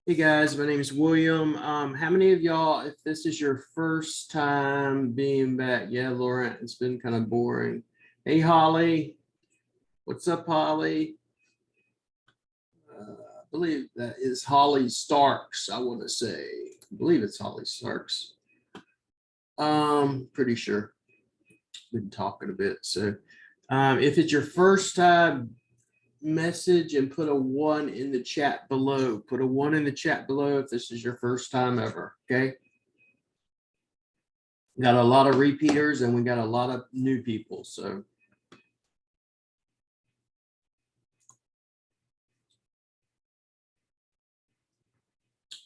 Hey guys, my name is William. How many of y'all, if this is your first time being back? Yeah, Laura, it's been kind of boring. Hey, Holly. What's up, Holly? I believe that is Holly Starks, I want to say. I believe it's Holly Starks. Pretty sure. Been talking a bit. So if it's your first time, message and put a 1 in the chat below. Put a 1 in the chat below if this is your first time ever. Okay. Got a lot of repeaters and we got a lot of new people. So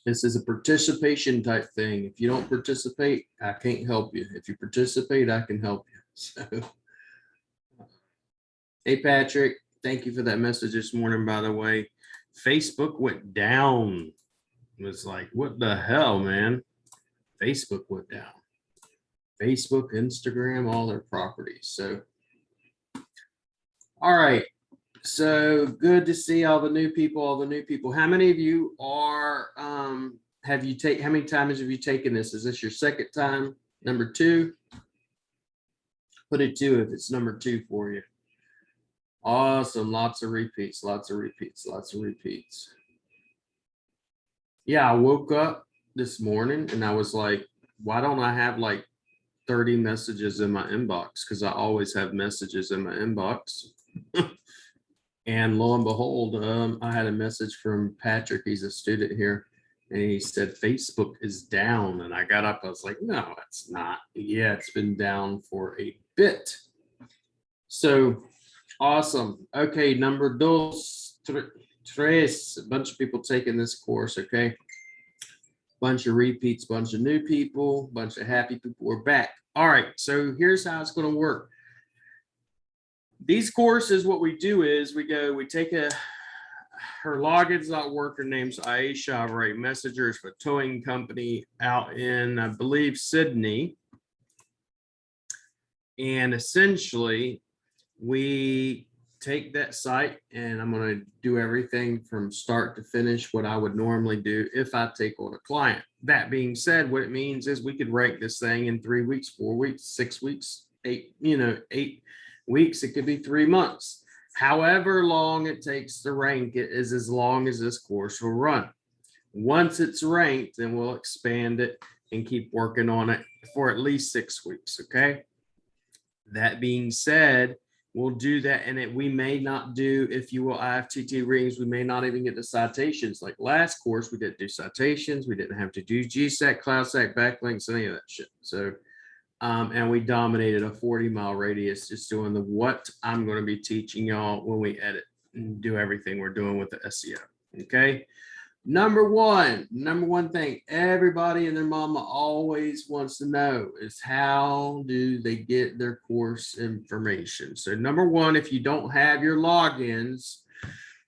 this is a participation type thing. If you don't participate, I can't help you. If you participate, I can help you. So, hey, Patrick, thank you for that message this morning, by the way. Facebook went down. It was like, what the hell, man? Facebook went down. Facebook, Instagram, all their properties. So, all right. So good to see all the new people. How many of you are, how many times have you taken this? Is this your second time? Number 2? Put it 2 if it's number 2 for you. Awesome. Lots of repeats. Yeah, I woke up this morning and I was like, why don't I have like 30 messages in my inbox? Because I always have messages in my inbox. And lo and behold, I had a message from Patrick. He's a student here. And he said, Facebook is down. And I got up. I was like, no, it's not. Yeah, it's been down for a bit. So awesome. Okay, number dos, tres. A bunch of people taking this course. Okay. Bunch of repeats, bunch of new people, bunch of happy people. We're back. All right. So here's how it's going to work. These courses, what we do is we take her login's not work. Her name's Aisha, right? Messengers for towing company out in, I believe, Sydney. And essentially, we take that site and I'm going to do everything from start to finish, what I would normally do if I take on a client. That being said, what it means is we could rank this thing in 3 weeks, 4 weeks, 6 weeks, 8 weeks. It could be 3 months. However long it takes to rank it is as long as this course will run. Once it's ranked, then we'll expand it and keep working on it for at least 6 weeks. Okay. That being said, we'll do that. And we may not do, if you will, IFTT rings, we may not even get the citations. Like last course, we didn't do citations. We didn't have to do GSAC, CloudSAC, backlinks, any of that shit. So, and we dominated a 40-mile radius just doing what I'm going to be teaching y'all when we edit and do everything we're doing with the SEO. Okay. Number one thing everybody and their mama always wants to know is how do they get their course information? So number 1, if you don't have your logins,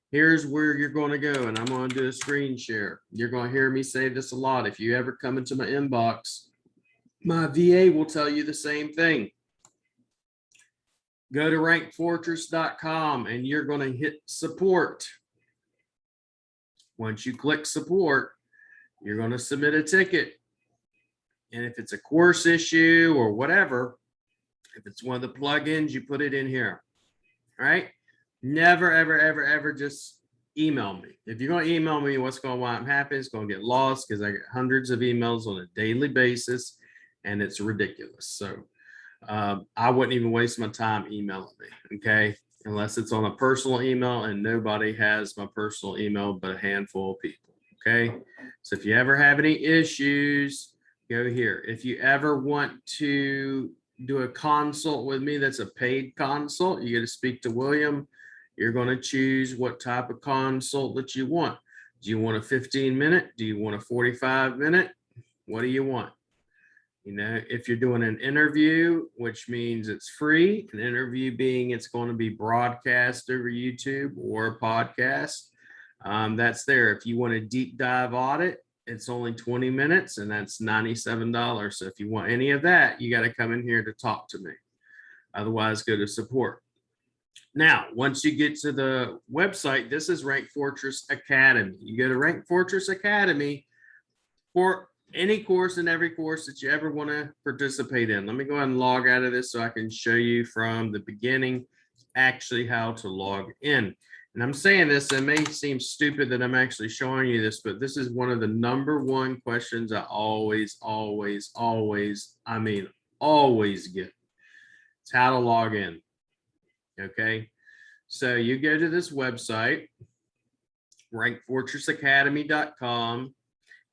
here's where you're going to go. And I'm going to do a screen share. You're going to hear me say this a lot. If you ever come into my inbox, my VA will tell you the same thing. Go to rankfortress.com and you're going to hit support. Once you click support, you're going to submit a ticket. And if it's a course issue or whatever, if it's one of the plugins, you put it in here. All right. Never, ever, ever, ever just email me. If you're going to email me, what's going to happen? It's going to get lost because I get hundreds of emails on a daily basis and it's ridiculous. So I wouldn't even waste my time emailing me. Okay. Unless it's on a personal email, and nobody has my personal email but a handful of people. Okay. So if you ever have any issues, go here. If you ever want to do a consult with me, that's a paid consult, you get to speak to William. You're going to choose what type of consult that you want. Do you want a 15-minute? Do you want a 45-minute? What do you want? You know, if you're doing an interview, which means it's free, an interview being it's going to be broadcast over YouTube or a podcast, that's there. If you want a deep dive audit, it's only 20 minutes and that's $97. So if you want any of that, you got to come in here to talk to me. Otherwise, go to support. Now, once you get to the website, this is Rank Fortress Academy. You go to Rank Fortress Academy for any course and every course that you ever want to participate in. Let me go ahead and log out of this so I can show you from the beginning actually how to log in. And I'm saying this, it may seem stupid that I'm actually showing you this, but this is one of the #1 questions I always get. It's how to log in. Okay, so you go to this website, rankfortressacademy.com,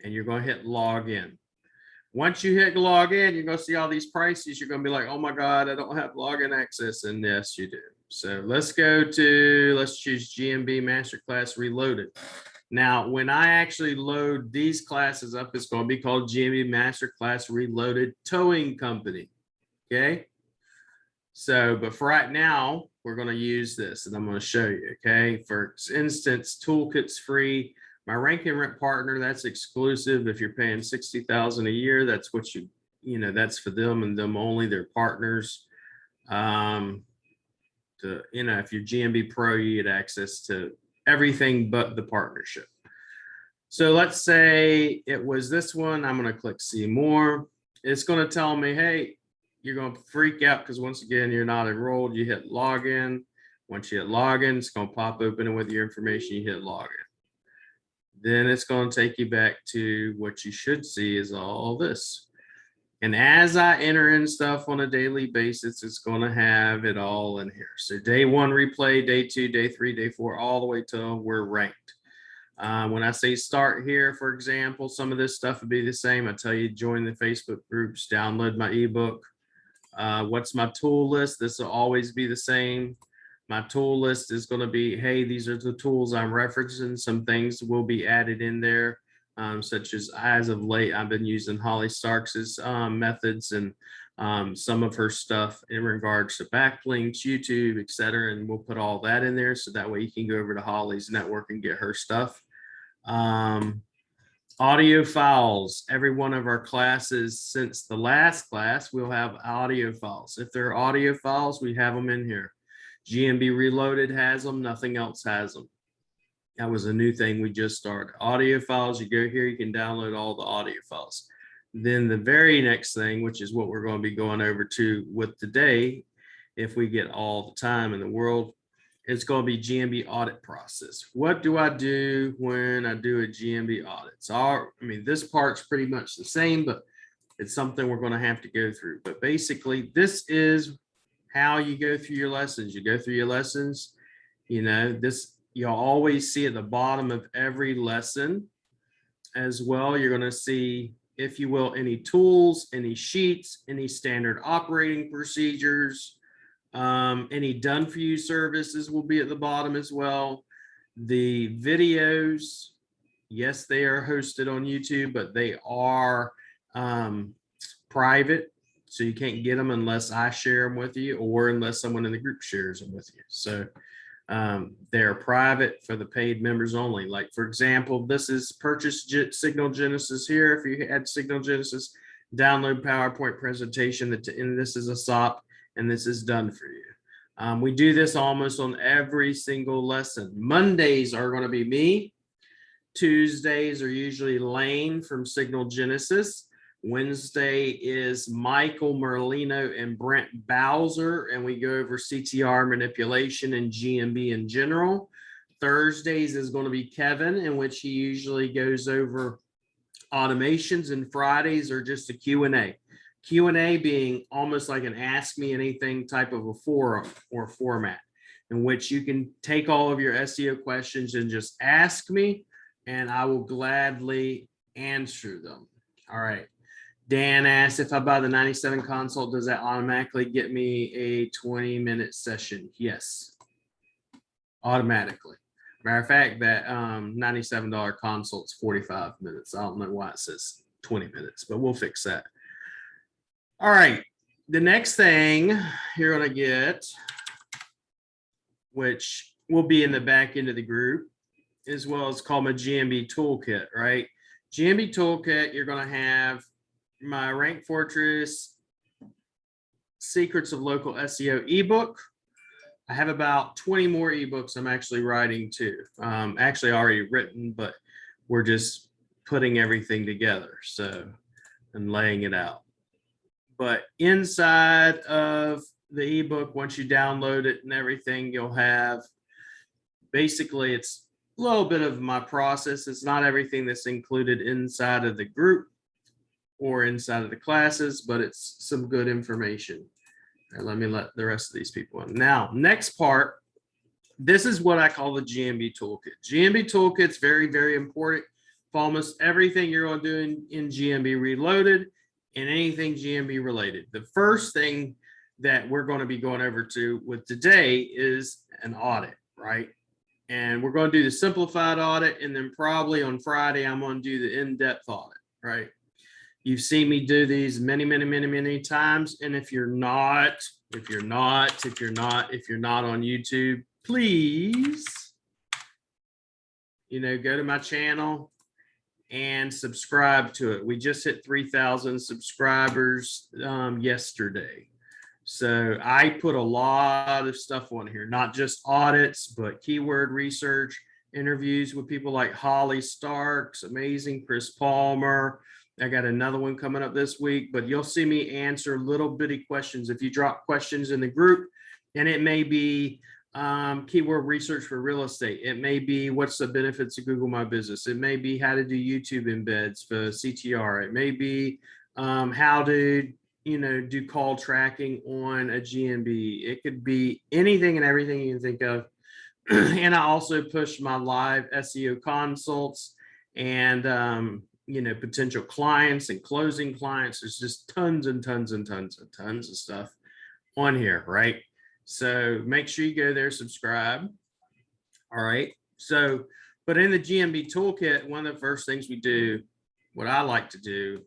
and you're going to hit log in. Once you hit log in, you're going to see all these prices. You're going to be like, oh my God, I don't have login access. And yes, you do. So let's choose GMB Masterclass Reloaded. Now, when I actually load these classes up, it's going to be called GMB Masterclass Reloaded Towing Company. Okay. So, but for right now, we're going to use this and I'm going to show you. Okay. For instance, Toolkit's free. My rank and rent partner, that's exclusive. If you're paying $60,000 a year, that's what that's for them and them only. They're partners. If you're GMB Pro, you get access to everything but the partnership. So let's say it was this one. I'm going to click see more. It's going to tell me, hey, you're going to freak out because once again, you're not enrolled. You hit login. Once you hit login, it's going to pop open and with your information, you hit login. Then it's going to take you back to what you should see is all this. And as I enter in stuff on a daily basis, it's going to have it all in here. So day 1 replay, day 2, day 3, day 4, all the way till we're ranked. When I say start here, for example, some of this stuff would be the same. I tell you, join the Facebook groups, download my ebook. What's my tool list? This will always be the same. My tool list is going to be, hey, these are the tools I'm referencing. Some things will be added in there, such as of late, I've been using Holly Starks's methods and some of her stuff in regards to backlinks, YouTube, etc. And we'll put all that in there so that way you can go over to Holly's network and get her stuff. Audio files. Every one of our classes since the last class, we'll have audio files. If there are audio files, we have them in here. GMB Reloaded has them. Nothing else has them. That was a new thing we just started. Audio files, you go here, you can download all the audio files. Then the very next thing, which is what we're going to be going over to with today, if we get all the time in the world, it's going to be GMB audit process. What do I do when I do a GMB audit? So, this part's pretty much the same, but it's something we're going to have to go through. But basically, this is how you go through your lessons. You go through your lessons, you'll always see at the bottom of every lesson as well. You're going to see, if you will, any tools, any sheets, any standard operating procedures, any done for you services will be at the bottom as well. The videos, yes, they are hosted on YouTube, but they are private. So you can't get them unless I share them with you or unless someone in the group shares them with you. So they're private for the paid members only. Like, for example, this is purchase Signal Genesis here. If you had Signal Genesis, download PowerPoint presentation, and this is a SOP, and this is done for you. We do this almost on every single lesson. Mondays are going to be me. Tuesdays are usually Lane from Signal Genesis. Wednesday is Michael Merlino and Brent Bowser, and we go over CTR manipulation and GMB in general. Thursdays is going to be Kevin, in which he usually goes over automations, and Fridays are just a Q&A. Q&A being almost like an Ask Me Anything type of a forum or format in which you can take all of your SEO questions and just ask me, and I will gladly answer them. All right. Dan asked, if I buy the 97 consult, does that automatically get me a 20-minute session? Yes, automatically. Matter of fact, that $97 consult's 45 minutes. I don't know why it says 20 minutes, but we'll fix that. All right, the next thing you're going to get, which will be in the back end of the group, as well as called my GMB toolkit, right? GMB toolkit, you're going to have my Rank Fortress Secrets of Local SEO ebook. I have about 20 more ebooks I'm actually writing too. Actually already written, but we're just putting everything together. So, and laying it out. But inside of the ebook, once you download it and everything, you'll have basically it's a little bit of my process. It's not everything that's included inside of the group or inside of the classes, but it's some good information. And let me let the rest of these people in. Now, next part, this is what I call the GMB toolkit. GMB toolkit's very, very important for almost everything you're going to do in GMB Reloaded and anything GMB related. The first thing that we're going to be going over to with today is an audit, right? And we're going to do the simplified audit, and then probably on Friday, I'm going to do the in-depth audit, right? You've seen me do these many, many, many, many times. And if you're not on YouTube, please, go to my channel and subscribe to it. We just hit 3,000 subscribers yesterday. So I put a lot of stuff on here, not just audits, but keyword research, interviews with people like Holly Starks, amazing, Chris Palmer. I got another one coming up this week, but you'll see me answer little bitty questions. If you drop questions in the group, and it may be keyword research for real estate. It may be what's the benefits of Google My Business. It may be how to do YouTube embeds for CTR. It may be how to do call tracking on a GMB. It could be anything and everything you can think of. And I also push my live SEO consults and potential clients and closing clients. There's just tons and tons and tons and tons of stuff on here, right? So make sure you go there, subscribe. All right. So, but in the GMB toolkit, one of the first things we do, what I like to do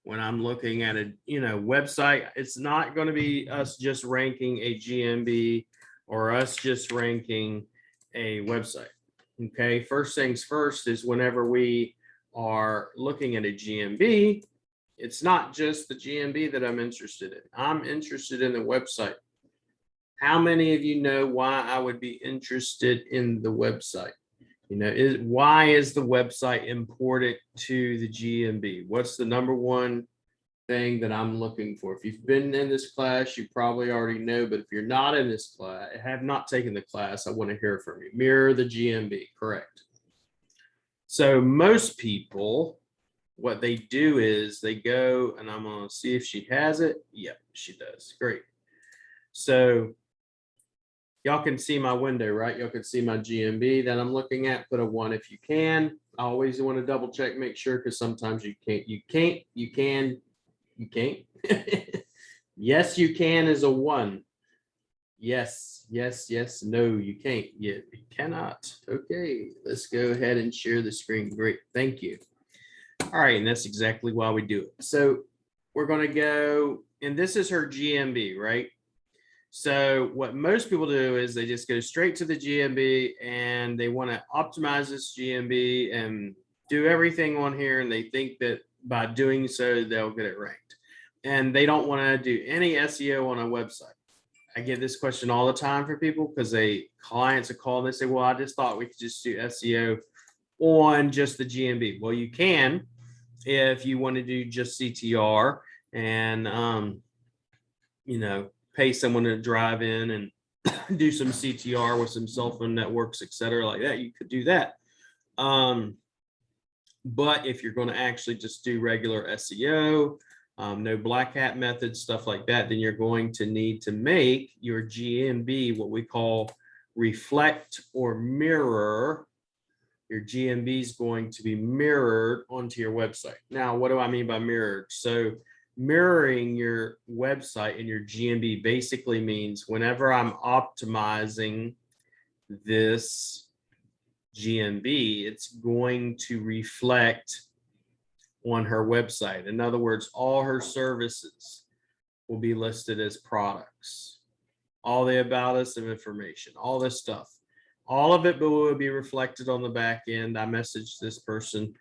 when I'm looking at a website, it's not going to be us just ranking a GMB or us just ranking a website. Okay. First things first is whenever we are looking at a GMB, it's not just the GMB that I'm interested in. I'm interested in the website. How many of you know why I would be interested in the website? Why is the website important to the GMB? What's the number one thing that I'm looking for? If you've been in this class, you probably already know, but if you're not in this class, have not taken the class, I want to hear from you. Mirror the GMB, correct? So most people, what they do is they go, and I'm going to see if she has it. Yep, she does. Great. So y'all can see my window, right? Y'all can see my GMB that I'm looking at. Put a 1 if you can. I always want to double check, make sure, because sometimes you can't. You can't. Yes, you can is a 1. Yes, no, you can't. You cannot. Okay, let's go ahead and share the screen. Great, thank you. All right, and that's exactly why we do it. So we're going to go, and this is her GMB, right? So what most people do is they just go straight to the GMB and they want to optimize this GMB and do everything on here. And they think that by doing so, they'll get it ranked. And they don't want to do any SEO on a website. I get this question all the time for people because clients are calling. They say, well, I just thought we could just do SEO on just the GMB. Well, you can if you want to do just CTR and, pay someone to drive in and do some CTR with some cell phone networks, et cetera, like that. You could do that. But if you're going to actually just do regular SEO, no black hat methods, stuff like that, then you're going to need to make your GMB what we call reflect or mirror. Your GMB is going to be mirrored onto your website. Now, what do I mean by mirrored? So mirroring your website and your GMB basically means whenever I'm optimizing this GMB, it's going to reflect on her website. In other words, all her services will be listed as products, all the about us of information, all this stuff, all of it will be reflected on the back end. I messaged this person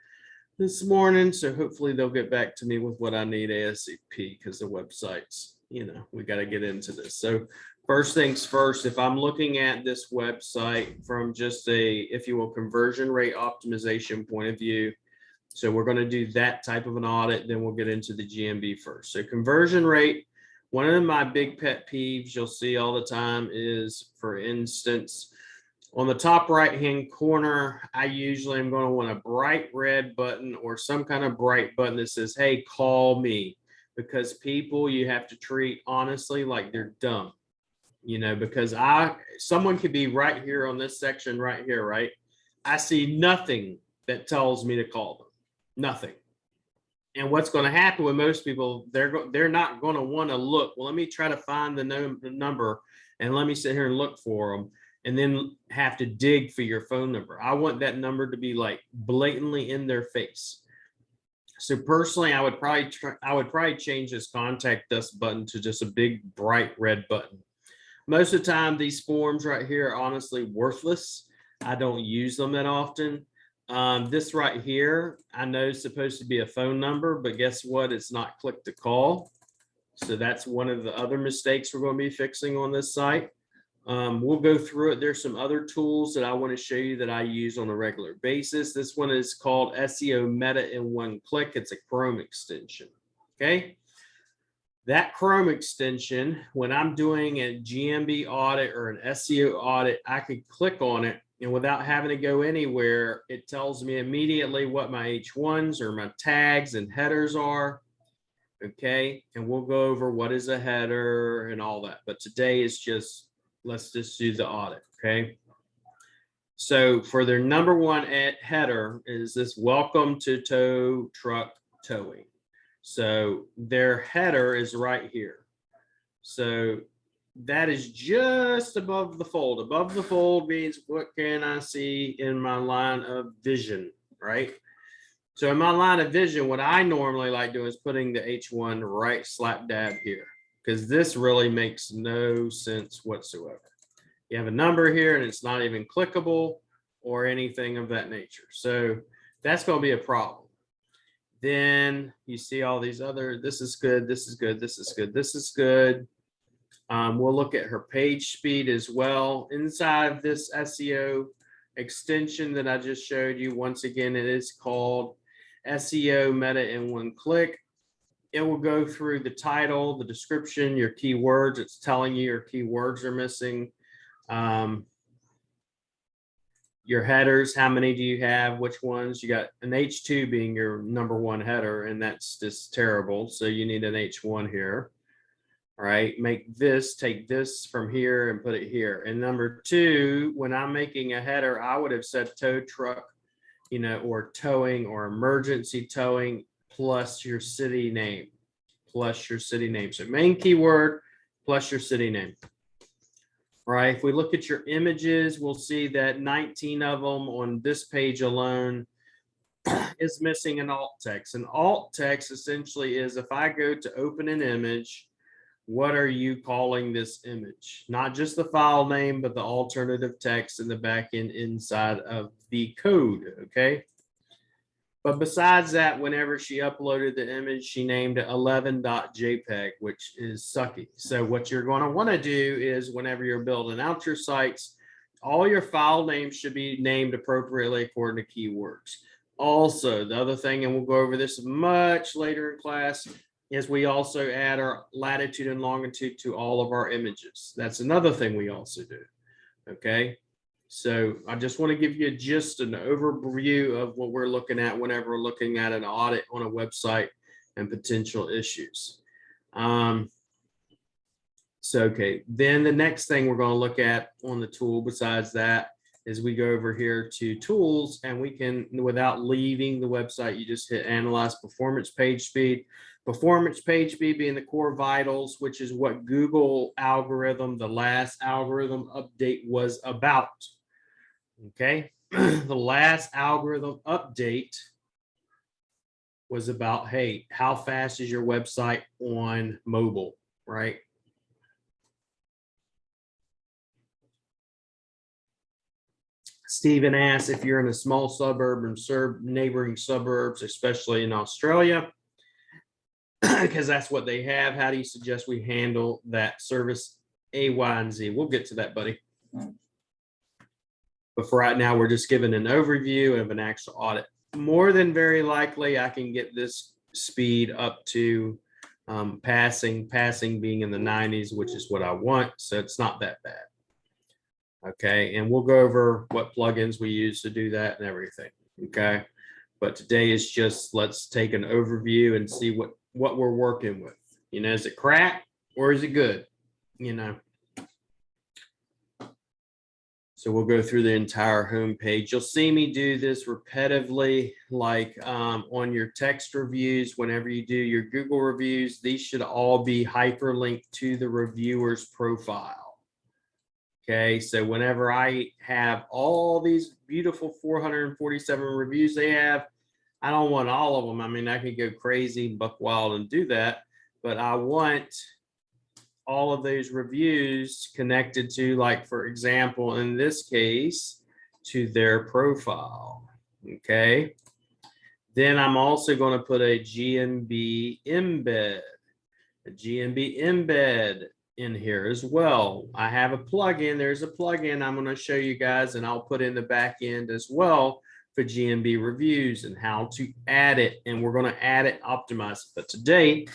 this morning, so hopefully they'll get back to me with what I need ASAP because the websites, we got to get into this. So First things first, if I'm looking at this website from just a, if you will, conversion rate optimization point of view, so we're going to do that type of an audit, then we'll get into the GMB first. So conversion rate, one of my big pet peeves you'll see all the time is, for instance, on the top right-hand corner, I usually am going to want a bright red button or some kind of bright button that says, hey, call me, because people you have to treat honestly like they're dumb. You know, because someone could be right here on this section right here, right? I see nothing that tells me to call them, nothing. And what's going to happen with most people, they're not going to want to look. Well, let me try to find the number and let me sit here and look for them, and then have to dig for your phone number. I want that number to be like blatantly in their face. So personally, I would probably change this contact us button to just a big bright red button. Most of the time, these forms right here are honestly worthless. I don't use them that often. This right here, I know is supposed to be a phone number, but guess what? It's not click to call. So that's one of the other mistakes we're going to be fixing on this site. We'll go through it. There's some other tools that I want to show you that I use on a regular basis. This one is called SEO Meta in One Click. It's a Chrome extension. Okay. That Chrome extension, when I'm doing a GMB audit or an SEO audit, I could click on it, and without having to go anywhere, it tells me immediately what my H1s or my tags and headers are. Okay. And we'll go over what is a header and all that. But today is just, let's just do the audit. Okay. So for their number one header is this: welcome to tow truck towing. So their header is right here. So that is just above the fold. Above the fold means what can I see in my line of vision, right? So in my line of vision, what I normally like doing is putting the H1 right slap dab here, because this really makes no sense whatsoever. You have a number here and it's not even clickable or anything of that nature. So that's going to be a problem. Then you see all these other, this is good, this is good, this is good, this is good. We'll look at her page speed as well. Inside of this SEO extension that I just showed you, once again, it is called SEO Meta in One Click. It will go through the title, the description, your keywords. It's telling you your keywords are missing. Your headers, how many do you have? Which ones? You got an H2 being your number one header, and that's just terrible. So you need an H1 here. All right, take this from here and put it here. And number two, when I'm making a header, I would have said tow truck, you know, or towing or emergency towing plus your city name, So main keyword plus your city name. Right. If we look at your images, we'll see that 19 of them on this page alone is missing an alt text. An alt text essentially is, if I go to open an image, what are you calling this image? Not just the file name, but the alternative text in the back end inside of the code. Okay. But besides that, whenever she uploaded the image, she named it 11.jpg, which is sucky. So what you're going to want to do is, whenever you're building out your sites, all your file names should be named appropriately according to keywords. Also, the other thing, and we'll go over this much later in class, is we also add our latitude and longitude to all of our images. That's another thing we also do. Okay. So I just want to give you just an overview of what we're looking at whenever we're looking at an audit on a website and potential issues. Okay, then the next thing we're going to look at on the tool besides that is we go over here to tools, and we can, without leaving the website, you just hit analyze performance page speed. Performance page speed being the core vitals, which is what Google algorithm, the last algorithm update was about. Okay, the last algorithm update was about, hey, how fast is your website on mobile, right? Stephen asks if you're in a small suburb and neighboring suburbs, especially in Australia, because that's what they have. How do you suggest we handle that service A, Y, and Z. We'll get to that, buddy. But for right now, we're just giving an overview of an actual audit. More than very likely, I can get this speed up to passing being in the 90s, which is what I want. So it's not that bad. Okay, and we'll go over what plugins we use to do that and everything. Okay, but today is just let's take an overview and see what we're working with. You know, is it crap or is it good? You know. So we'll go through the entire home page. You'll see me do this repetitively, like on your text reviews. Whenever you do your Google reviews, these should all be hyperlinked to the reviewer's profile. Okay, so whenever I have all these beautiful 447 reviews they have, I don't want all of them. I mean, I could go crazy, buck wild and do that, but I want all of those reviews connected to, like, for example, in this case, to their profile. Okay. Then I'm also going to put a GMB embed, in here as well. I have a plugin. There's a plugin I'm going to show you guys, and I'll put in the back end as well for GMB reviews and how to add it. And we're going to add it, optimize it. But today,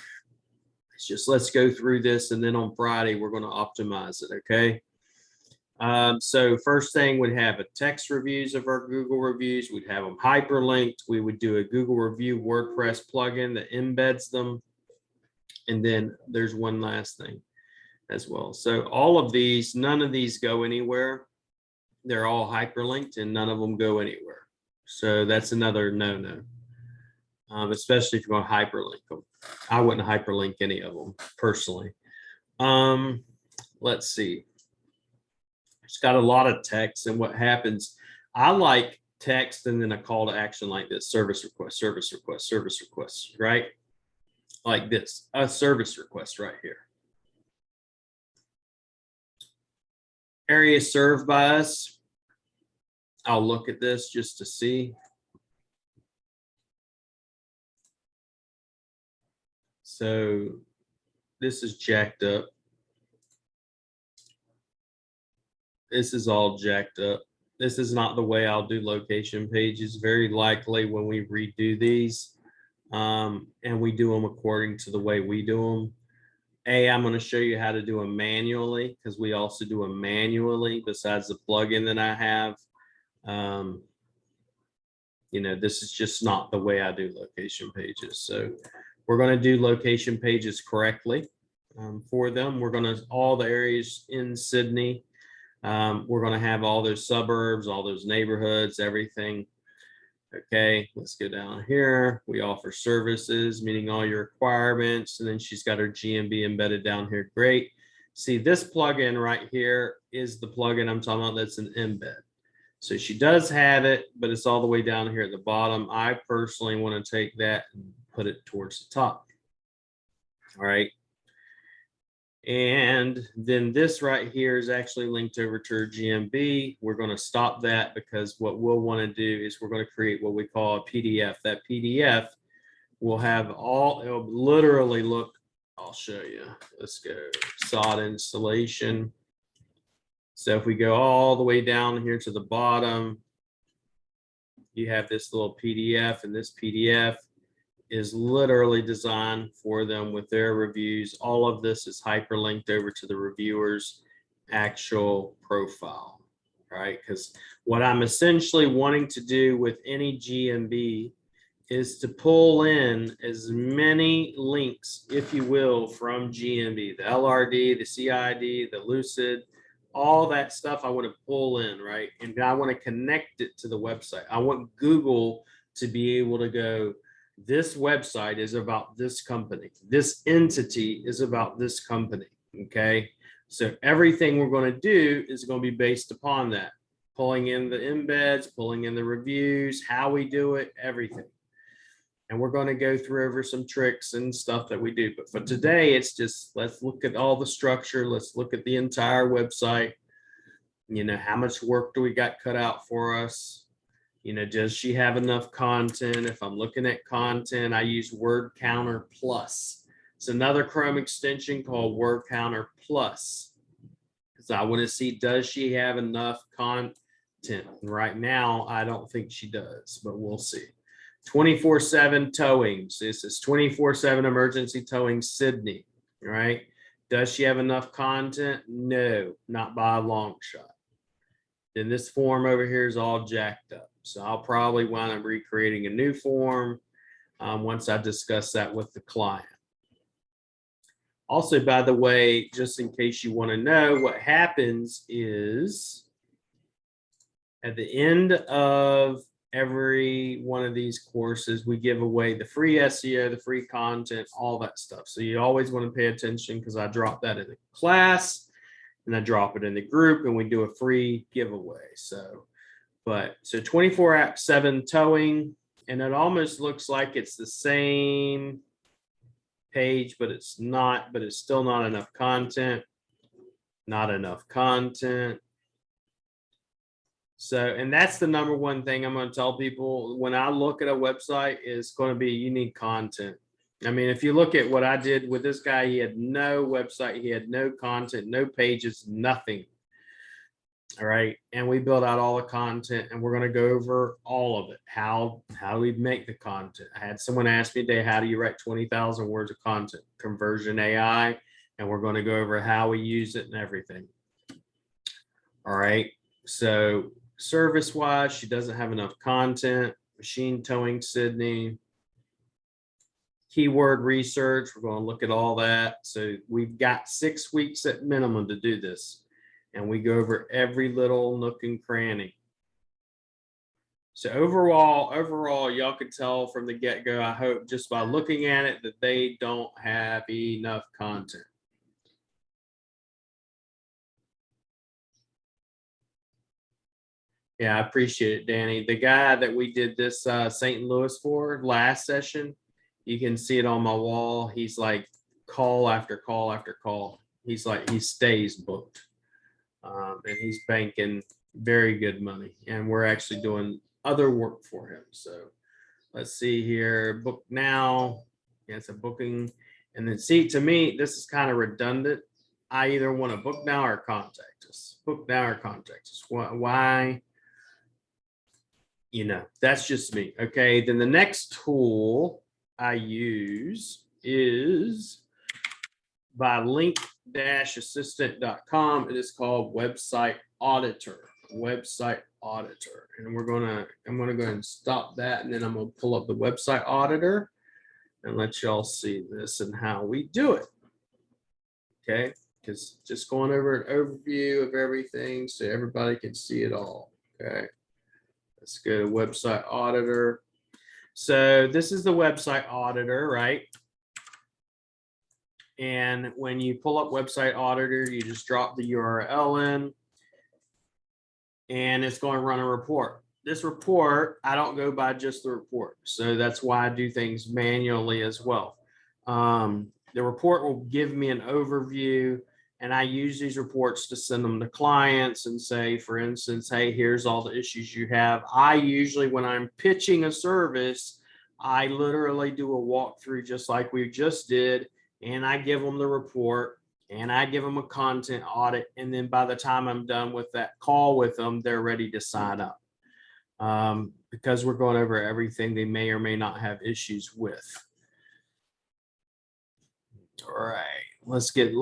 just let's go through this, and then on Friday we're going to optimize it. Okay. So first thing, we'd have a text reviews of our Google reviews. We'd have them hyperlinked. We would do a Google review WordPress plugin that embeds them. And then there's one last thing as well. So all of these, none of these go anywhere. They're all hyperlinked and none of them go anywhere. So that's another no-no. Especially if you're going to hyperlink them. I wouldn't hyperlink any of them personally. Let's see. It's got a lot of text, and what happens, I like text and then a call to action like this: service request, service request, service request, right? Like this, a service request right here. Area served by us. I'll look at this just to see. So this is jacked up. This is all jacked up. This is not the way I'll do location pages. Very likely when we redo these and we do them according to the way we do them. I'm going to show you how to do them manually, because we also do them manually besides the plugin that I have. You know, this is just not the way I do location pages. So we're going to do location pages correctly for them. We're going to, all the areas in Sydney, we're going to have all those suburbs, all those neighborhoods, everything. Okay, let's go down here. We offer services, meeting all your requirements. And then she's got her GMB embedded down here. Great. See, this plugin right here is the plugin I'm talking about. That's an embed. So she does have it, but it's all the way down here at the bottom. I personally want to take that and put it towards the top. All right. And then this right here is actually linked over to her GMB. We're going to stop that, because what we'll want to do is we're going to create what we call a PDF. That PDF will have all, it'll literally look, I'll show you. Let's go sod installation. So if we go all the way down here to the bottom, you have this little PDF, and this PDF is literally designed for them with their reviews. All of this is hyperlinked over to the reviewer's actual profile, right? Because what I'm essentially wanting to do with any GMB is to pull in as many links, if you will, from GMB, the LRD, the CID, the Lucid, all that stuff I want to pull in, right? And I want to connect it to the website. I want Google to be able to go, this website is about this company. This entity is about this company. Okay. So everything we're going to do is going to be based upon that. Pulling in the embeds, pulling in the reviews, how we do it, everything. And we're going to go through over some tricks and stuff that we do. But for today, it's just, let's look at all the structure. Let's look at the entire website. You know, how much work do we got cut out for us? You know, does she have enough content? If I'm looking at content, I use Word Counter Plus. It's another Chrome extension called Word Counter Plus. So I want to see, does she have enough content? Right now, I don't think she does, but we'll see. 24/7 towings. This is 24/7 emergency towing Sydney, right? Does she have enough content? No, not by a long shot. Then this form over here is all jacked up. So I'll probably wind up recreating a new form once I discuss that with the client. Also, by the way, just in case you want to know, what happens is at the end of every one of these courses, we give away the free SEO, the free content, all that stuff. So you always want to pay attention because I drop that in the class and I drop it in the group and we do a free giveaway. So 24/7 towing, and it almost looks like it's the same page, but it's not, but it's still not enough content. Not enough content. So, and that's the number one thing I'm going to tell people when I look at a website is going to be you need content. I mean, if you look at what I did with this guy, he had no website, he had no content, no pages, nothing. All right. And we built out all the content and we're going to go over all of it. How do we make the content? I had someone ask me today, how do you write 20,000 words of content? Conversion AI. And we're going to go over how we use it and everything. All right. So service wise, she doesn't have enough content. Machine towing Sydney. Keyword research. We're going to look at all that. So we've got 6 weeks at minimum to do this. And we go over every little nook and cranny. So overall, y'all could tell from the get-go, I hope just by looking at it that they don't have enough content. Yeah, I appreciate it, Danny. The guy that we did this St. Louis for last session, you can see it on my wall. He's like call after call after call. He's like, he stays booked. And he's banking very good money, and we're actually doing other work for him. So let's see here, book now. Yeah, it's a booking. And then see, to me, this is kind of redundant. I either want to book now or contact us. Book now or contact us. Why? You know, that's just me. Okay. Then the next tool I use is by link-assistant.com. It is called Website Auditor. Website Auditor. And I'm gonna go ahead and stop that, and then I'm gonna pull up the Website Auditor and let y'all see this and how we do it. Okay, because just going over an overview of everything so everybody can see it all. Okay, let's go to Website Auditor. So this is the Website Auditor, right? And when you pull up Website Auditor, you just drop the URL in and it's going to run a report. This report, I don't go by just the report. So that's why I do things manually as well. The report will give me an overview, and I use these reports to send them to clients and say, for instance, hey, here's all the issues you have. I usually, when I'm pitching a service, I literally do a walkthrough just like we just did. And I give them the report and I give them a content audit. And then by the time I'm done with that call with them, they're ready to sign up because we're going over everything they may or may not have issues with. All right, let's get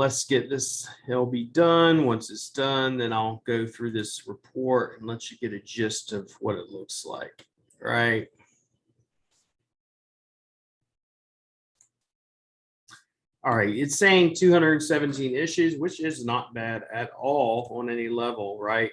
this. It'll be done. Once it's done, then I'll go through this report and let you get a gist of what it looks like. All right. All right, it's saying 217 issues, which is not bad at all on any level, right?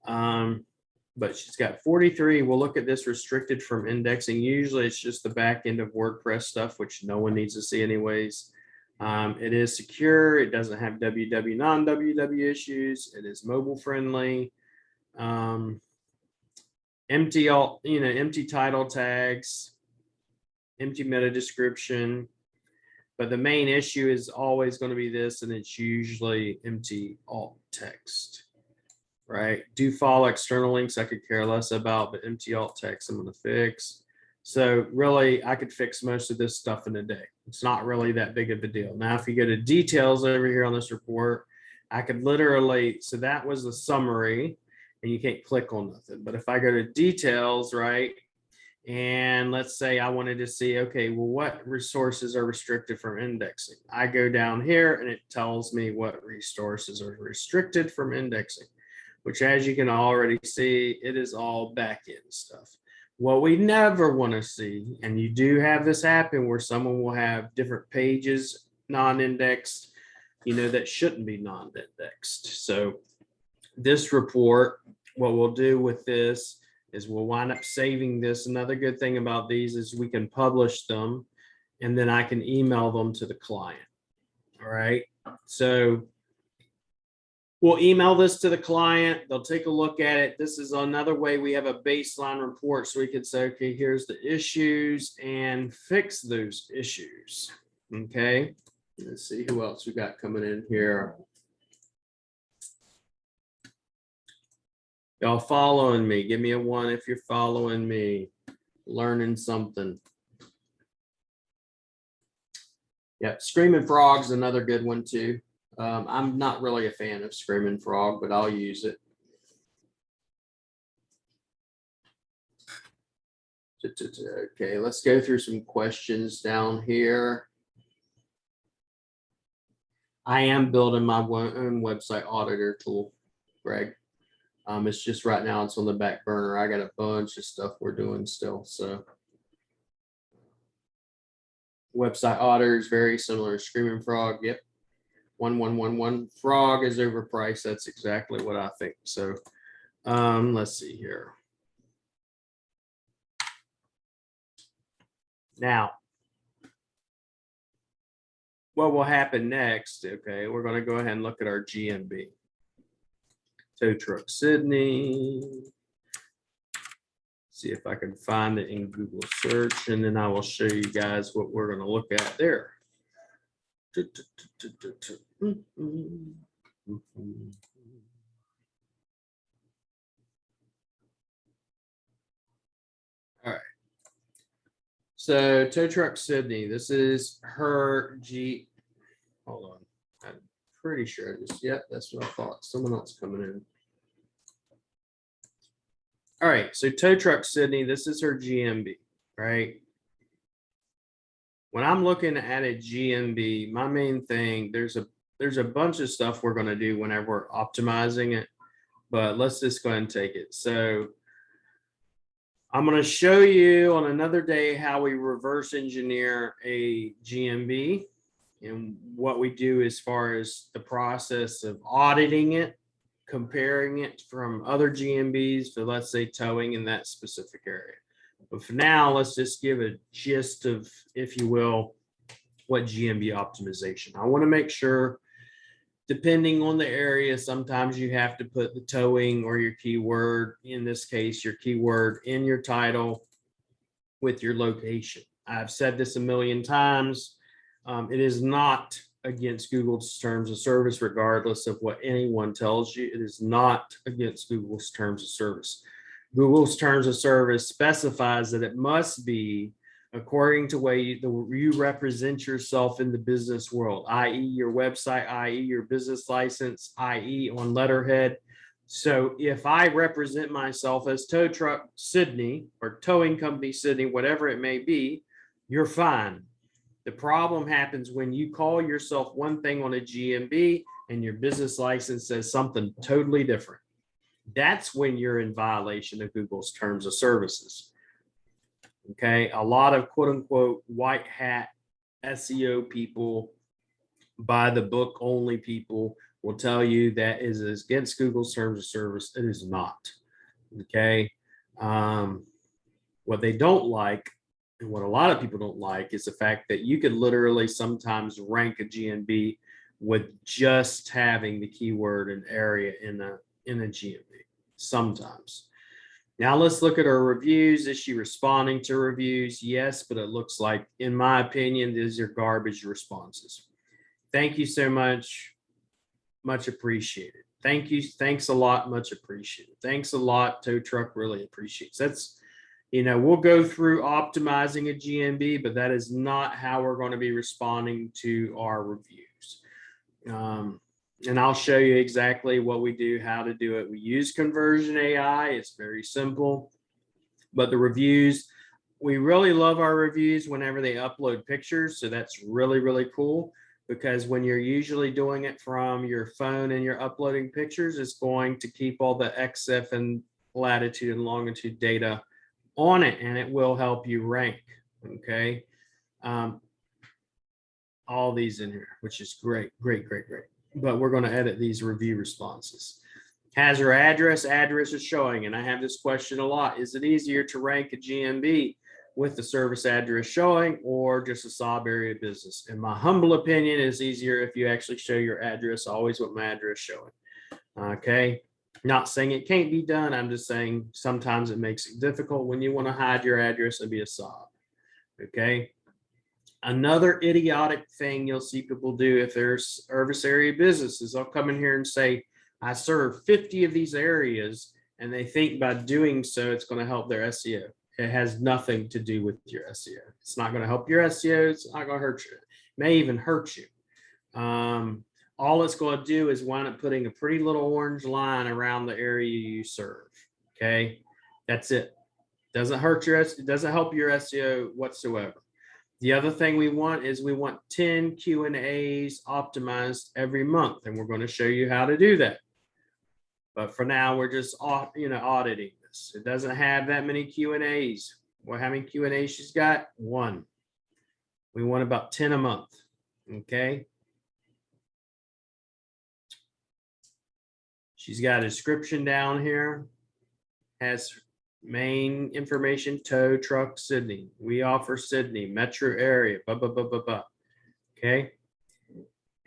But she's got 43. We'll look at this restricted from indexing. Usually it's just the back end of WordPress stuff, which no one needs to see anyways. It is secure. It doesn't have WW, non-WW issues. It is mobile friendly. Empty title tags, empty meta description. But the main issue is always going to be this, and it's usually empty alt text, right? Do follow external links I could care less about, but empty alt text I'm going to fix. So really, I could fix most of this stuff in a day. It's not really that big of a deal. Now, if you go to details over here on this report, I could literally, so that was the summary, and you can't click on nothing. But if I go to details, right, and let's say I wanted to see, okay, well, what resources are restricted from indexing? I go down here and it tells me what resources are restricted from indexing, which, as you can already see, it is all back-end stuff. What we never want to see, and you do have this happen where someone will have different pages non-indexed, that shouldn't be non-indexed. So this report, what we'll do with this is we'll wind up saving this. Another good thing about these is we can publish them and then I can email them to the client. All right. So we'll email this to the client. They'll take a look at it. This is another way we have a baseline report. So we could say, okay, here's the issues and fix those issues. Okay. Let's see who else we got coming in here. Y'all following me? Give me a 1 if you're following me. Learning something. Yep, Screaming Frog's another good one too. I'm not really a fan of Screaming Frog, but I'll use it. Okay, let's go through some questions down here. I am building my own website auditor tool, Greg. It's just right now it's on the back burner. I got a bunch of stuff we're doing still. So website auditor is very similar to Screaming Frog. Yep. 1111 Frog is overpriced. That's exactly what I think. So let's see here. Now, what will happen next? Okay, we're going to go ahead and look at our GMB. Tow Truck Sydney. See if I can find it in Google search, and then I will show you guys what we're going to look at there. All right. So Tow Truck Sydney, this is her G. Hold on. I'm pretty sure this. Yep, that's what I thought. Someone else coming in. All right, so Tow Truck Sydney, this is her GMB, right? When I'm looking at a GMB, my main thing, there's a bunch of stuff we're going to do whenever we're optimizing it, but let's just go ahead and take it. So I'm going to show you on another day how we reverse engineer a GMB and what we do as far as the process of auditing it, comparing it from other GMBs for, let's say, towing in that specific area. But for now, let's just give a gist of, if you will, what GMB optimization. I want to make sure, depending on the area, sometimes you have to put the towing or your keyword, in this case, your keyword in your title with your location. I've said this a million times. It is not against Google's terms of service, regardless of what anyone tells you. It is not against Google's terms of service. Google's terms of service specifies that it must be according to way you represent yourself in the business world, i.e. your website, i.e. your business license, i.e. on letterhead. So if I represent myself as Tow Truck Sydney or Towing Company Sydney, whatever it may be, you're fine. The problem happens when you call yourself one thing on a GMB and your business license says something totally different. That's when you're in violation of Google's terms of services. Okay, a lot of quote unquote white hat SEO people, by the book only people, will tell you that is against Google's terms of service. It is not. Okay, what they don't like, and what a lot of people don't like, is the fact that you could literally sometimes rank a GMB with just having the keyword and area in a GMB. Sometimes. Now let's look at her reviews. Is she responding to reviews? Yes, but it looks like, in my opinion, these are garbage responses. Thank you so much. Much appreciated. Thank you. Thanks a lot. Much appreciated. Thanks a lot. Tow Truck really appreciates. That's, we'll go through optimizing a GMB, but that is not how we're going to be responding to our reviews. And I'll show you exactly what we do, how to do it. We use conversion AI. It's very simple. But the reviews, we really love our reviews whenever they upload pictures. So that's really, really cool, because when you're usually doing it from your phone and you're uploading pictures, it's going to keep all the EXIF and latitude and longitude data on it, and it will help you rank. Okay. All these in here, which is great, great, great, great. But we're going to edit these review responses. Has her address is showing. And I have this question a lot. Is it easier to rank a GMB with the service address showing or just a sob area business? In my humble opinion, it's easier if you actually show your address, always with my address showing. Okay. Not saying it can't be done. I'm just saying sometimes it makes it difficult when you want to hide your address and be a sob. Okay. Another idiotic thing you'll see people do if there's service area businesses, they'll come in here and say, I serve 50 of these areas, and they think by doing so, it's going to help their SEO. It has nothing to do with your SEO. It's not going to help your SEO. It's not going to hurt you. It may even hurt you. All it's going to do is wind up putting a pretty little orange line around the area you serve. Okay. That's it. Doesn't hurt your, it doesn't help your SEO whatsoever. The other thing we want is we want 10 Q&As optimized every month, and we're going to show you how to do that. But for now, we're just auditing this. It doesn't have that many Q&As. Well, how many Q&As she's got? 1. We want about 10 a month. Okay. She's got a description down here. Has main information, tow truck, Sydney. We offer Sydney, metro area, blah, blah, blah, blah, blah. Okay.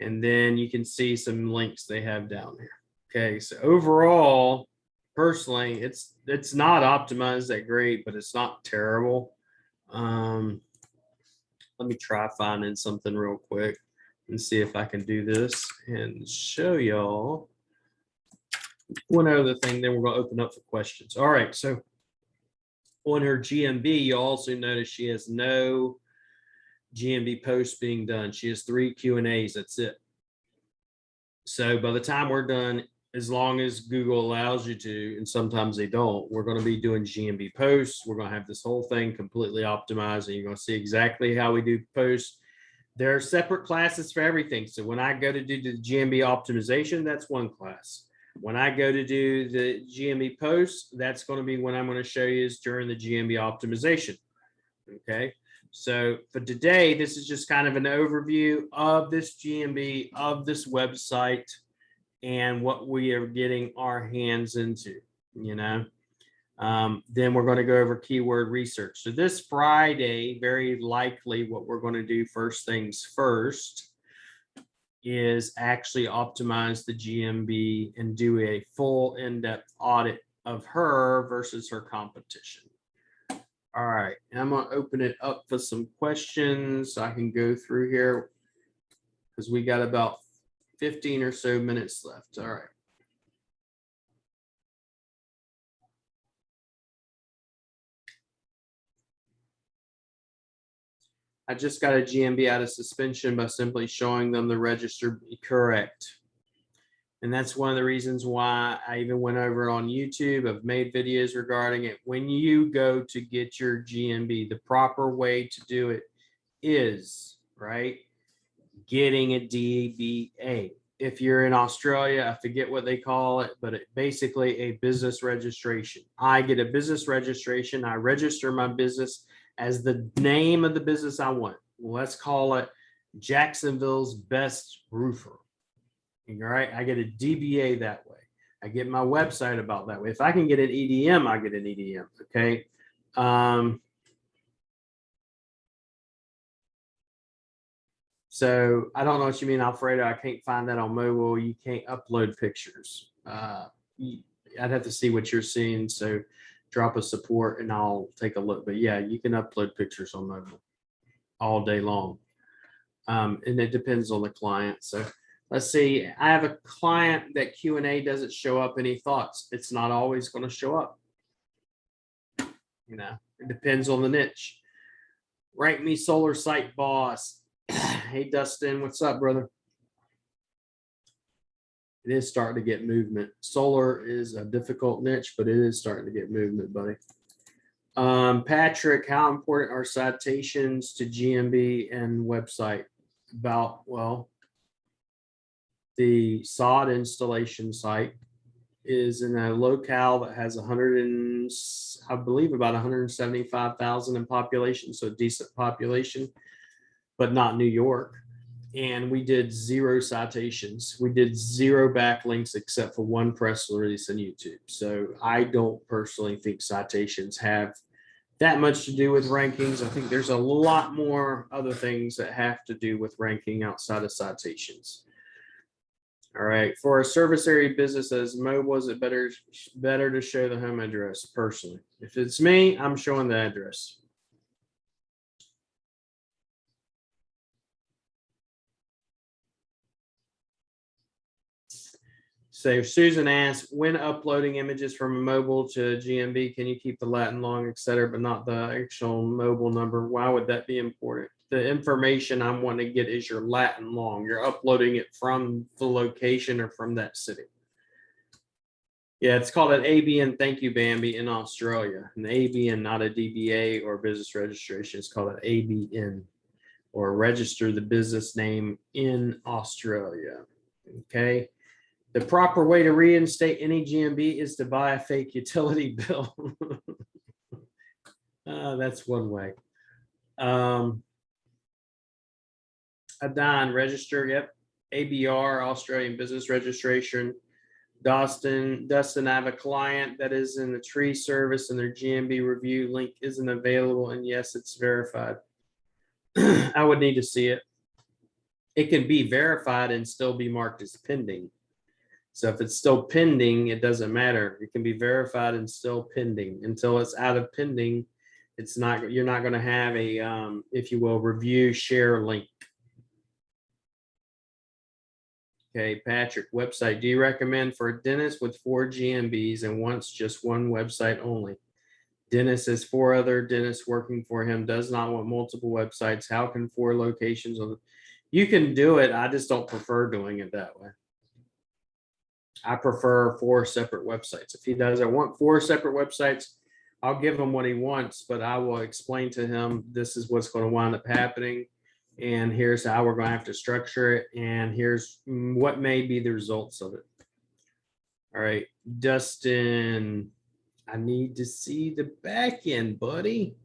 And then you can see some links they have down there. Okay. So overall, personally, it's not optimized that great, but it's not terrible. Let me try finding something real quick and see if I can do this and show y'all one other thing, then we're going to open up for questions. All right. So on her GMB, you'll also notice she has no GMB posts being done. She has 3 Q&As. That's it. So by the time we're done, as long as Google allows you to, and sometimes they don't, we're going to be doing GMB posts. We're going to have this whole thing completely optimized, and you're going to see exactly how we do posts. There are separate classes for everything. So when I go to do the GMB optimization, that's one class. When I go to do the GMB posts, that's going to be when I'm going to show you is during the GMB optimization. Okay. So for today, this is just kind of an overview of this GMB, of this website, and what we are getting our hands into, Then we're going to go over keyword research. So this Friday, very likely what we're going to do first things first is actually optimize the GMB and do a full in-depth audit of her versus her competition. All right, I'm going to open it up for some questions. I can go through here because we got about 15 or so minutes left. All right. I just got a GMB out of suspension by simply showing them the register correct. And that's one of the reasons why I even went over it on YouTube. I've made videos regarding it. When you go to get your GMB, the proper way to do it is, right, getting a DBA. If you're in Australia, I forget what they call it, but basically a business registration. I get a business registration. I register my business as the name of the business I want. Let's call it Jacksonville's Best Roofer. All right, I get a DBA that way. I get my website about that way. If I can get an EDM, I get an EDM. Okay. So I don't know what you mean, Alfredo. I can't find that on mobile. You can't upload pictures. I'd have to see what you're seeing. So drop a support and I'll take a look. But yeah, you can upload pictures on mobile all day long. And it depends on the client. So let's see. I have a client that Q&A doesn't show up any thoughts. It's not always going to show up. It depends on the niche. Rank me solar site boss. Hey, Dustin, what's up, brother? It is starting to get movement. Solar is a difficult niche, but it is starting to get movement, buddy. Patrick, how important are citations to GMB and website? About, well, the sod installation site is in a locale that has 100 and I believe about 175,000 in population, so a decent population, but not New York. And we did 0 citations. We did 0 backlinks except for 1 press release on YouTube. So I don't personally think citations have that much to do with rankings. I think there's a lot more other things that have to do with ranking outside of citations. All right, for a service area business as mobile, is it better to show the home address personally? If it's me, I'm showing the address. So Susan asked, when uploading images from mobile to GMB, can you keep the Latin long, etc., but not the actual mobile number? Why would that be important? The information I'm wanting to get is your Latin long. You're uploading it from the location or from that city. Yeah, it's called an ABN. Thank you, Bambi, in Australia. An ABN, not a DBA or business registration. It's called an ABN, or register the business name in Australia. Okay. The proper way to reinstate any GMB is to buy a fake utility bill. That's one way. Adon, register, yep. ABR, Australian business registration. Dustin, I have a client that is in the tree service and their GMB review link isn't available. And yes, it's verified. I would need to see it. It can be verified and still be marked as pending. So if it's still pending, it doesn't matter. It can be verified and still pending. Until it's out of pending, it's not, you're not going to have a, if you will, review share link. Okay, Patrick, website. Do you recommend for a dentist with 4 GMBs and wants just 1 website only? Dentist has 4 other dentists working for him, does not want multiple websites. How can 4 locations? You can do it. I just don't prefer doing it that way. I prefer 4 separate websites. If he doesn't want 4 separate websites, I'll give him what he wants, but I will explain to him, this is what's going to wind up happening. And here's how we're going to have to structure it. And here's what may be the results of it. All right, Dustin, I need to see the back end, buddy.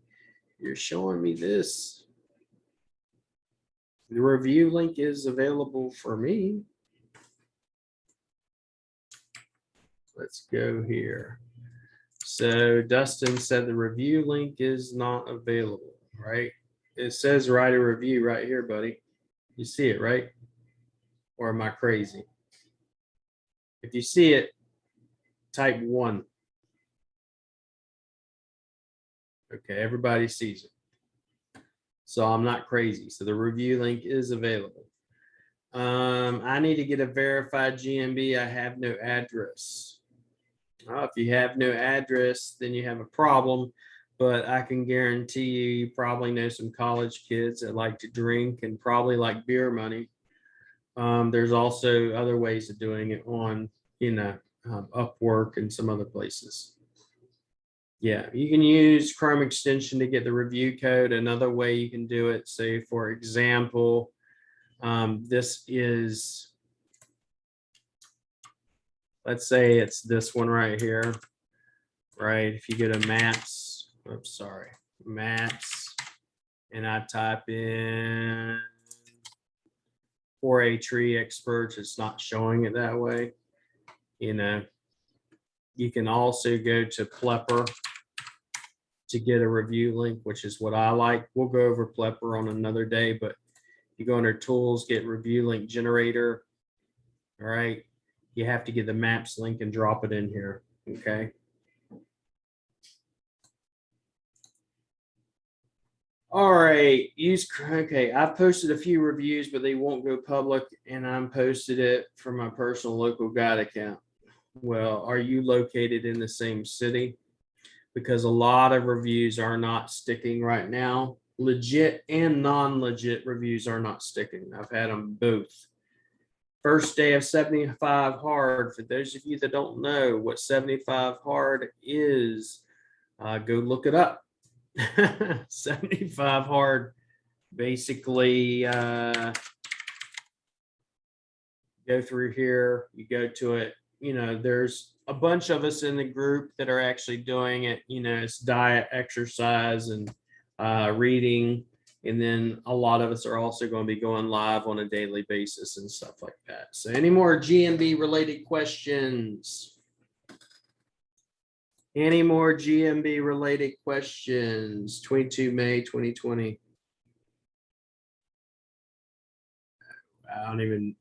You're showing me this. The review link is available for me. Let's go here. So Dustin said the review link is not available, right? It says write a review right here, buddy. You see it, right? Or am I crazy? If you see it, type 1. Okay, everybody sees it. So I'm not crazy. So the review link is available. I need to get a verified GMB. I have no address. If you have no address, then you have a problem. But I can guarantee you probably know some college kids that like to drink and probably like beer money. There's also other ways of doing it on, Upwork and some other places. Yeah, you can use Chrome extension to get the review code. Another way you can do it, say, for example, this is, let's say it's this one right here, right? If you go to maps, maps, and I type in 4A tree experts, it's not showing it that way. You can also go to Plepper to get a review link, which is what I like. We'll go over Plepper on another day, but you go under tools, get review link generator. All right. You have to get the maps link and drop it in here. Okay. All right. Okay. I posted a few reviews, but they won't go public, and I'm posted it from my personal local guide account. Well, are you located in the same city? Because a lot of reviews are not sticking right now. Legit and non-legit reviews are not sticking. I've had them both. First day of 75 hard. For those of you that don't know what 75 hard is, go look it up. 75 hard, basically, go through here, you go to it, there's a bunch of us in the group that are actually doing it. It's diet, exercise, and reading. And then a lot of us are also going to be going live on a daily basis and stuff like that. So any more GMB related questions? Any more GMB related questions? 22 May 2020. I don't even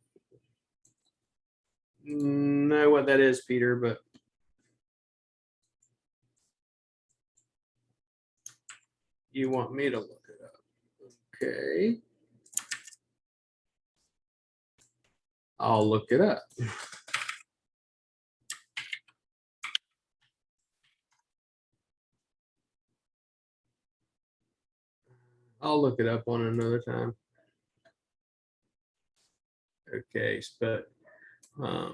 know what that is, Peter, but you want me to look it up. Okay. I'll look it up. I'll look it up on another time. Okay, but I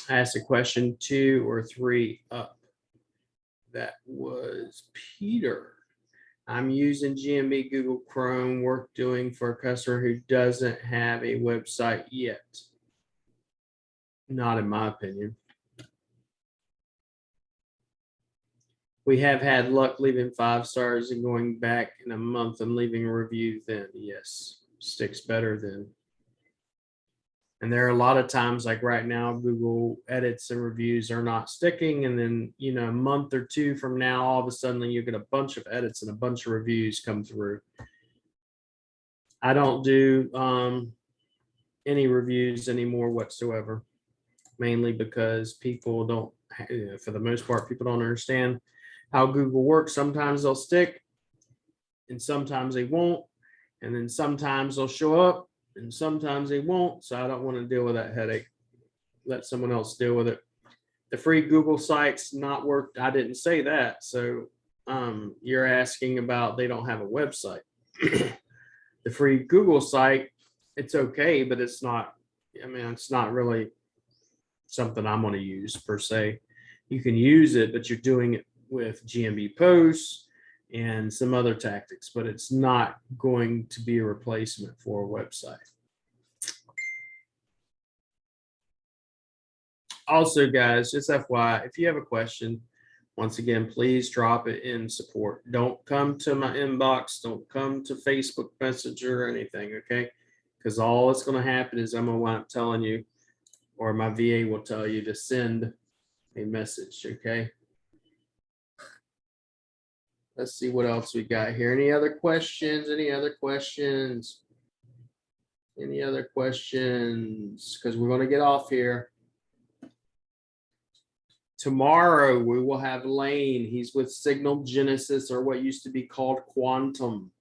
asked a question 2 or 3 up. That was Peter. I'm using GMB Google Chrome, work doing for a customer who doesn't have a website yet. Not in my opinion. We have had luck leaving 5 stars and going back in a month and leaving a review then. Yes, sticks better then. And there are a lot of times, like right now, Google edits and reviews are not sticking. And then, a month or 2 from now, all of a sudden you get a bunch of edits and a bunch of reviews come through. I don't do any reviews anymore whatsoever, mainly because people don't, for the most part, people don't understand how Google works. Sometimes they'll stick and sometimes they won't. And then sometimes they'll show up and sometimes they won't. So I don't want to deal with that headache. Let someone else deal with it. The free Google site's not worked. I didn't say that. So you're asking about they don't have a website. The free Google site, it's okay, but it's not, it's not really something I'm going to use per se. You can use it, but you're doing it with GMB posts and some other tactics, but it's not going to be a replacement for a website. Also, guys, just FYI, if you have a question, once again, please drop it in support. Don't come to my inbox. Don't come to Facebook Messenger or anything, okay? Because all that's going to happen is I'm going to wind up telling you, or my VA will tell you to send a message, okay? Let's see what else we got here. Any other questions? Any other questions? Any other questions? Because we're going to get off here. Tomorrow we will have Lane. He's with Signal Genesis, or what used to be called Quantum,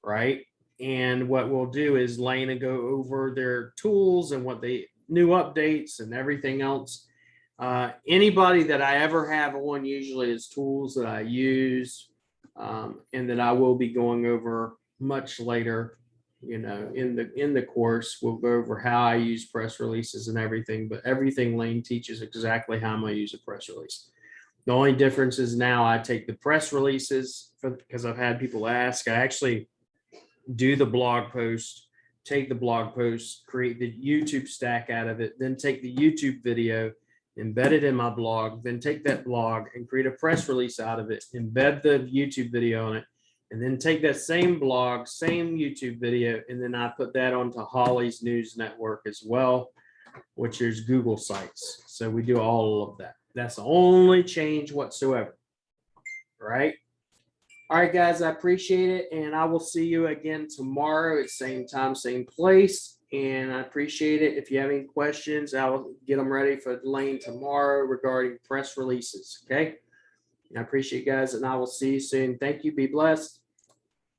right? And what we'll do is Lane will go over their tools and what they new updates and everything else. Anybody that I ever have on usually is tools that I use. And that I will be going over much later, in the course. We'll go over how I use press releases and everything, but everything Lane teaches exactly how I'm going to use a press release. The only difference is now I take the press releases because I've had people ask. I actually do the blog post, take the blog post, create the YouTube stack out of it, then take the YouTube video, embed it in my blog, then take that blog and create a press release out of it, embed the YouTube video on it, and then take that same blog, same YouTube video, and then I put that onto Holly's News Network as well, which is Google Sites. So we do all of that. That's the only change whatsoever, right? All right, guys, I appreciate it, and I will see you again tomorrow at same time, same place. And I appreciate it. If you have any questions, I will get them ready for Lane tomorrow regarding press releases. Okay. I appreciate you guys, and I will see you soon. Thank you. Be blessed.